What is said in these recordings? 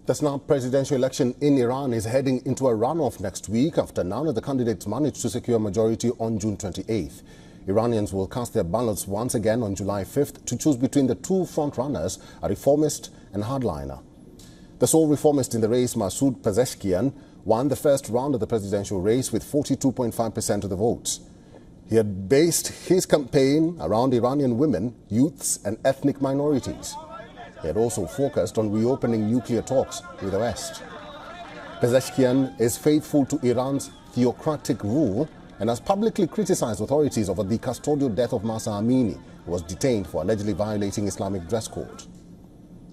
The snap presidential election in Iran is heading into a runoff next week after none of the candidates managed to secure a majority on June 28th. Iranians will cast their ballots once again on July 5th to choose between the two front-runners, a reformist and hardliner. The sole reformist in the race, Masoud Pezeshkian, won the first round of the presidential race with 42.5% of the votes. He had based his campaign around Iranian women, youths and ethnic minorities. He had also focused on reopening nuclear talks with the West. Pezeshkian is faithful to Iran's theocratic rule and has publicly criticized authorities over the custodial death of Mahsa Amini, who was detained for allegedly violating Islamic dress code.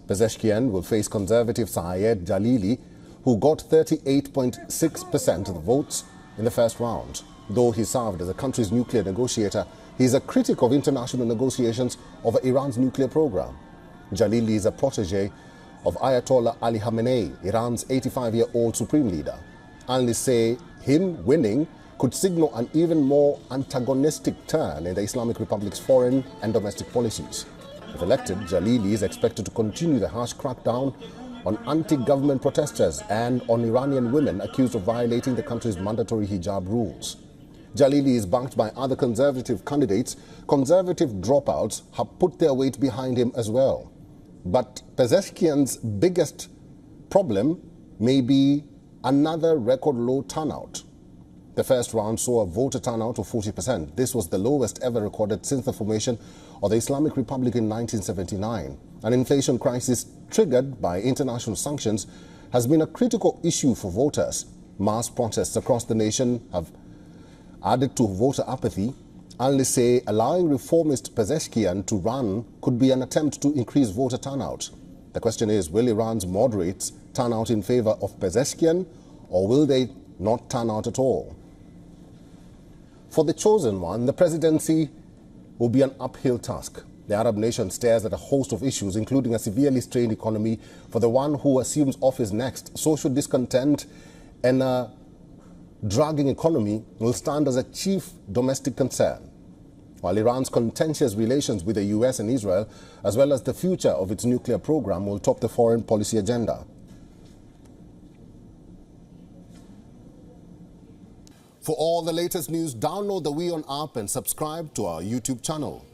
Pezeshkian will face conservative Sayed Jalili, who got 38.6% of the votes in the first round. Though he served as the country's nuclear negotiator, he is a critic of international negotiations over Iran's nuclear program. Jalili is a protege of Ayatollah Ali Khamenei, Iran's 85-year-old supreme leader. Analysts say him winning could signal an even more antagonistic turn in the Islamic Republic's foreign and domestic policies. If elected, Jalili is expected to continue the harsh crackdown on anti-government protesters and on Iranian women accused of violating the country's mandatory hijab rules. Jalili is backed by other conservative candidates. Conservative dropouts have put their weight behind him as well. But Pezeshkian's biggest problem may be another record low turnout. The first round saw a voter turnout of 40%. This was the lowest ever recorded since the formation of the Islamic Republic in 1979. An inflation crisis triggered by international sanctions has been a critical issue for voters. Mass protests across the nation have added to voter apathy. Analysts say allowing reformist Pezeshkian to run could be an attempt to increase voter turnout. The question is, will Iran's moderates turn out in favor of Pezeshkian, or will they not turn out at all? For the chosen one, the presidency will be an uphill task. The Arab nation stares at a host of issues, including a severely strained economy for the one who assumes office next. Social discontent and a dragging economy will stand as a chief domestic concern, while Iran's contentious relations with the US and Israel, as well as the future of its nuclear program, will top the foreign policy agenda. For all the latest news, download the WION app and subscribe to our YouTube channel.